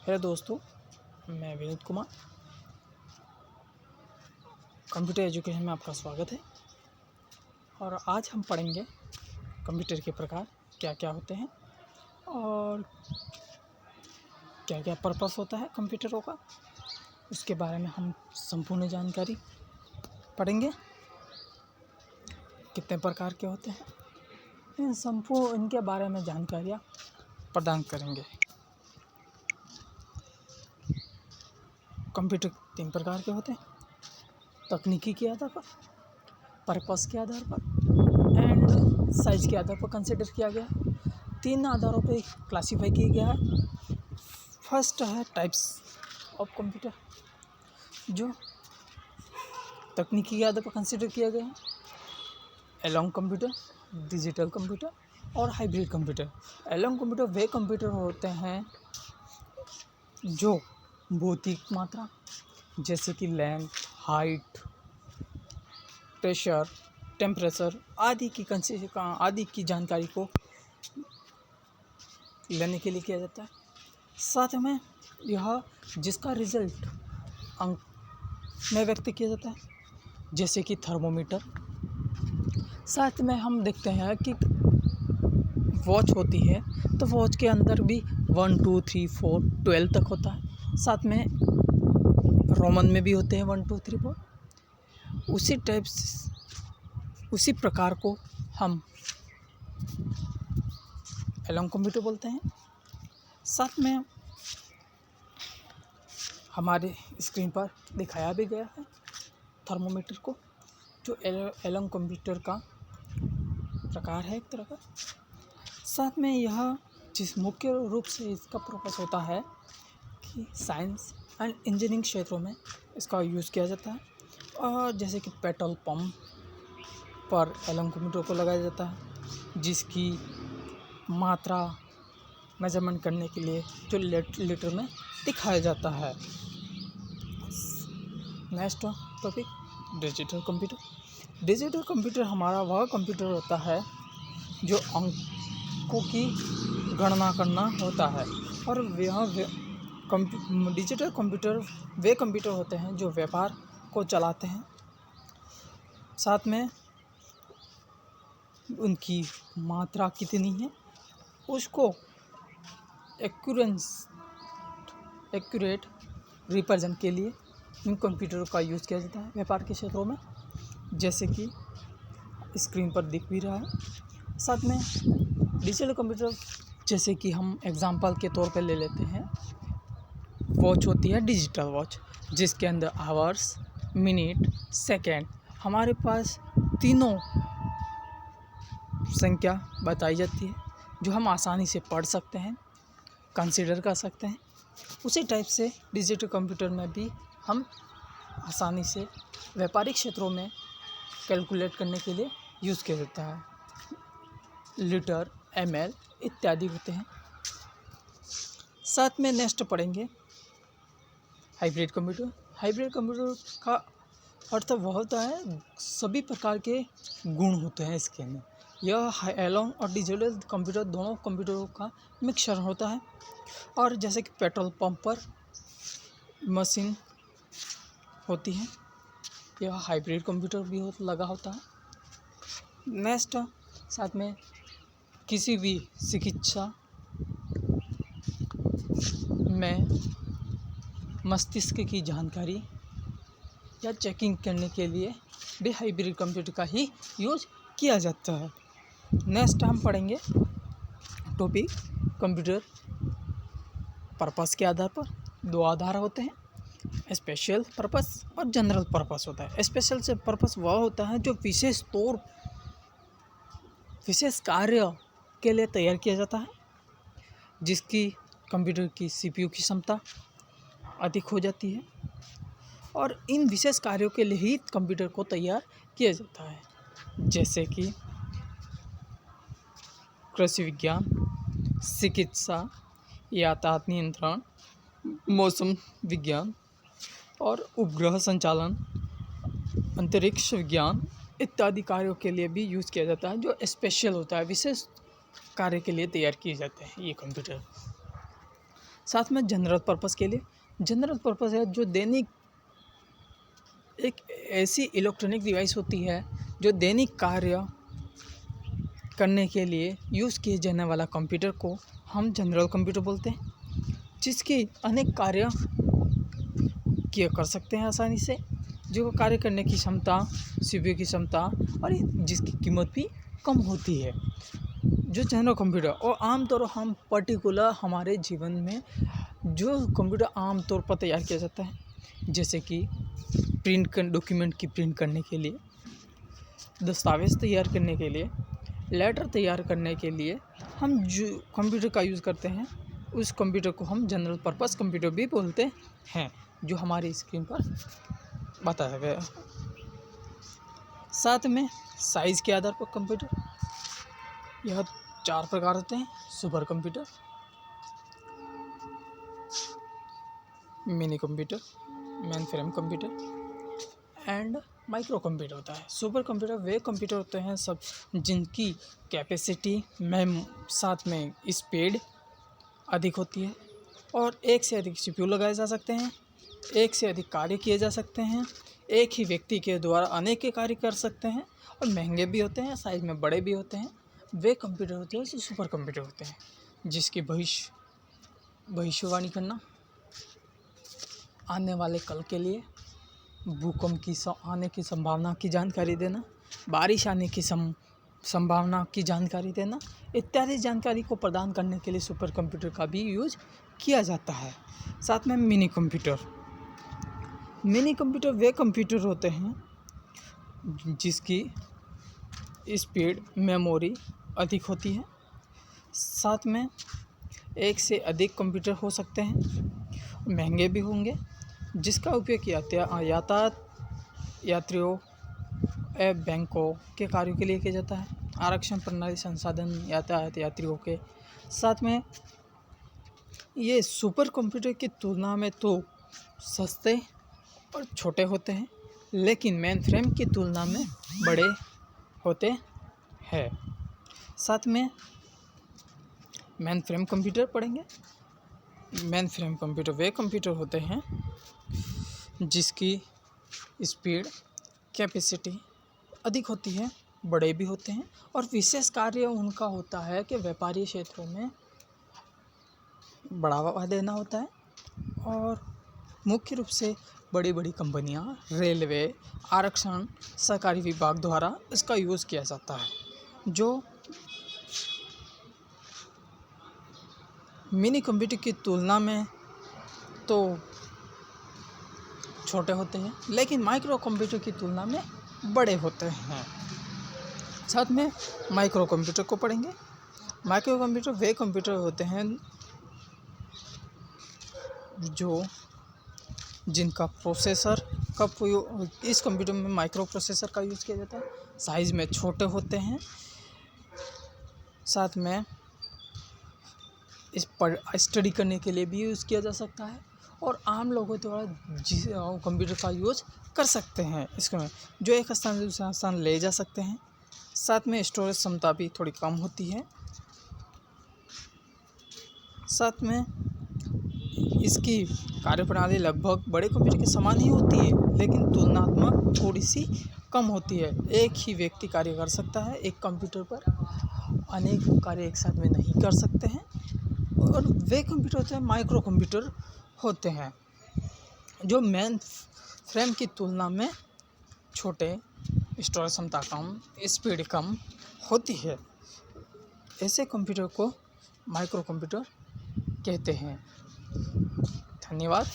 Hello दोस्तों, मैं Vineet Kumar. Computer education में आपका स्वागत है। और आज हम पढ़ेंगे कंप्यूटर के प्रकार क्या क्या होते हैं और क्या क्या पर्पस होता है कंप्यूटरों का, उसके बारे में हम संपूर्ण जानकारी पढ़ेंगे। कितने प्रकार के होते हैं इनके बारे में जानकारियाँ प्रदान करेंगे। कंप्यूटर 3 प्रकार के होते हैं: तकनीकी के आधार पर, पर्पस के आधार पर एंड साइज के आधार पर कंसिडर किया गया। 3 आधारों पे क्लासीफाई किया गया है। फर्स्ट है टाइप्स ऑफ कंप्यूटर, जो तकनीकी के आधार पर कंसिडर किया गया है: एलोंग कंप्यूटर, डिजिटल कंप्यूटर और हाइब्रिड कंप्यूटर। एलोंग कंप्यूटर वे कंप्यूटर होते हैं जो भौतिक मात्रा जैसे कि लेंथ, हाइट, प्रेशर, टेम्परेचर आदि की जानकारी को लेने के लिए किया जाता है। साथ में यह जिसका रिजल्ट अंक में व्यक्त किया जाता है, जैसे कि थर्मोमीटर। साथ में हम देखते हैं कि वॉच होती है, तो वॉच के अंदर भी 1 2 3 4 12 तक होता है। साथ में रोमन में भी होते हैं 1 2 3 4। उसी प्रकार को हम एलोंग कंप्यूटर बोलते हैं। साथ में हमारे स्क्रीन पर दिखाया भी गया है थर्मोमीटर को, जो एलोंग कंप्यूटर का प्रकार है एक तरह का। साथ में यह जिस मुख्य रूप से इसका पर्पस होता है कि साइंस एंड इंजीनियरिंग क्षेत्रों में इसका यूज़ किया जाता है। और जैसे कि पेट्रोल पंप पर एलोंग कंप्यूटर को लगाया जाता है, जिसकी मात्रा मेजरमेंट करने के लिए जो लीटर में दिखाया जाता है। Next topic, digital computer. Digital computer हमारा वह कंप्यूटर होता है जो अंकों की गणना करना होता है। और डिजिटल कंप्यूटर वे कंप्यूटर होते हैं जो व्यापार को चलाते हैं। साथ में उनकी मात्रा कितनी है उसको एक्यूरेट रिप्रेजेंट के लिए इन कंप्यूटरों का यूज़ किया जाता है व्यापार के क्षेत्रों में, जैसे कि स्क्रीन पर दिख भी रहा है। साथ में डिजिटल कंप्यूटर जैसे कि हम एग्जांपल के तौर पर ले लेते हैं, वॉच होती है डिजिटल वॉच, जिसके अंदर आवर्स, मिनट, सेकेंड हमारे पास तीनों संख्या बताई जाती है, जो हम आसानी से पढ़ सकते हैं, कंसीडर कर सकते हैं। उसी टाइप से डिजिटल कंप्यूटर में भी हम आसानी से व्यापारिक क्षेत्रों में कैलकुलेट करने के लिए यूज़ किया जाता है। लीटर, ml इत्यादि होते हैं। साथ में नेक्स्ट पढ़ेंगे हाइब्रिड कंप्यूटर। हाइब्रिड कंप्यूटर का अर्थ वह होता है सभी प्रकार के गुण होते हैं इसके अंदर। यह एलोंग और डिजिटल कंप्यूटर दोनों कंप्यूटरों का मिक्सचर होता है। और जैसे कि पेट्रोल पंप पर मशीन होती है, यह हाइब्रिड कंप्यूटर भी लगा होता है। नेक्स्ट, साथ में किसी भी चिकित्सा में मस्तिष्क की जानकारी या चेकिंग करने के लिए भी हाइब्रिड कंप्यूटर का ही यूज किया जाता है। नेक्स्ट हम पढ़ेंगे टॉपिक कंप्यूटर पर्पस के आधार पर। 2 आधार होते हैं, स्पेशल पर्पस और जनरल पर्पस होता है। स्पेशल से पर्पस वह होता है जो विशेष कार्य के लिए तैयार किया जाता है, जिसकी कंप्यूटर की CPU की क्षमता अधिक हो जाती है। और इन विशेष कार्यों के लिए ही कंप्यूटर को तैयार किया जाता है, जैसे कि कृषि विज्ञान, चिकित्सा, यातायात नियंत्रण, मौसम विज्ञान और उपग्रह संचालन, अंतरिक्ष विज्ञान इत्यादि कार्यों के लिए भी यूज़ किया जाता है, जो स्पेशल होता है, विशेष कार्य के लिए तैयार किए जाते हैं ये कंप्यूटर। साथ में जनरल पर्पस के लिए, जनरल पर्पस है जो दैनिक एक ऐसी इलेक्ट्रॉनिक डिवाइस होती है जो दैनिक कार्य करने के लिए यूज़ किए जाने वाला कंप्यूटर को हम जनरल कंप्यूटर बोलते हैं, जिसकी अनेक कार्य किए कर सकते हैं आसानी से, जो कार्य करने की क्षमता, सीपीयू की क्षमता और जिसकी कीमत भी कम होती है। जो जनरल कंप्यूटर और आमतौर हम पर्टिकुलर हमारे जीवन में जो कंप्यूटर आमतौर पर तैयार किया जाता है, जैसे कि डॉक्यूमेंट की प्रिंट करने के लिए, दस्तावेज़ तैयार करने के लिए, लेटर तैयार करने के लिए हम जो कंप्यूटर का यूज़ करते हैं, उस कंप्यूटर को हम जनरल पर्पस कंप्यूटर भी बोलते हैं, जो हमारी स्क्रीन पर बताया गया। साथ में साइज़ के आधार पर कंप्यूटर, यह 4 प्रकार होते हैं: super computer, mini computer, main frame computer and micro computer होता है। सुपर कंप्यूटर वे कंप्यूटर होते हैं सब जिनकी कैपेसिटी साथ में स्पीड अधिक होती है और एक से अधिक सीपीयू लगाए जा सकते हैं, एक से अधिक कार्य किए जा सकते हैं, एक ही व्यक्ति के द्वारा अनेक के कार्य कर सकते हैं और महंगे भी होते हैं, साइज में बड़े भी होते हैं। वे कंप्यूटर होते हैं जो सुपर कंप्यूटर होते हैं, जिसकी भविष्यवाणी करना, आने वाले कल के लिए भूकंप की आने की संभावना की जानकारी देना, बारिश आने की संभावना की जानकारी देना इत्यादि जानकारी को प्रदान करने के लिए सुपर कंप्यूटर का भी यूज किया जाता है। साथ में मिनी कंप्यूटर वे कंप्यूटर होते हैं जिसकी स्पीड, मेमोरी अधिक होती है। साथ में एक से अधिक कंप्यूटर हो सकते हैं, महंगे भी होंगे, जिसका उपयोग यातायात, यात्रियों, बैंकों के कार्यों के लिए किया जाता है, आरक्षण प्रणाली, संसाधन, यातायात, यात्रियों के। साथ में ये सुपर कंप्यूटर की तुलना में तो सस्ते और छोटे होते हैं, लेकिन मेन फ्रेम की तुलना में बड़े होते हैं। साथ में मेन फ्रेम कंप्यूटर पढ़ेंगे। मेन फ्रेम कंप्यूटर वे कंप्यूटर होते हैं जिसकी स्पीड, कैपेसिटी अधिक होती है, बड़े भी होते हैं और विशेष कार्य उनका होता है कि व्यापारी क्षेत्रों में बढ़ावा देना होता है और मुख्य रूप से बड़ी बड़ी कंपनियां, रेलवे, आरक्षण, सरकारी विभाग द्वारा इसका यूज़ किया जाता है। जो मिनी कंप्यूटर की तुलना में तो छोटे होते हैं, लेकिन माइक्रो कंप्यूटर की तुलना में बड़े होते हैं। साथ में माइक्रो कंप्यूटर को पढ़ेंगे। माइक्रो कंप्यूटर वे कंप्यूटर होते हैं जो जिनका प्रोसेसर का प्रयोग, इस कंप्यूटर में माइक्रो प्रोसेसर का यूज़ किया जाता है, साइज़ में छोटे होते हैं। साथ में इस पर स्टडी करने के लिए भी यूज़ किया जा सकता है और आम लोगों द्वारा कंप्यूटर का यूज़ कर सकते हैं। इसमें जो एक स्थान से दूसरा स्थान ले जा सकते हैं। साथ में स्टोरेज क्षमता भी थोड़ी कम होती है। साथ में इसकी कार्यप्रणाली लगभग बड़े कंप्यूटर के समान ही होती है, लेकिन तुलनात्मक थोड़ी सी कम होती है। एक ही व्यक्ति कार्य कर सकता है, एक कंप्यूटर पर अनेक कार्य एक साथ में नहीं कर सकते हैं। और वे कंप्यूटर होते हैं माइक्रो कंप्यूटर होते हैं जो मेन फ्रेम की तुलना में छोटे, स्टोरेज क्षमता कम, स्पीड कम होती है। ऐसे कंप्यूटर को माइक्रो कंप्यूटर कहते हैं। धन्यवाद।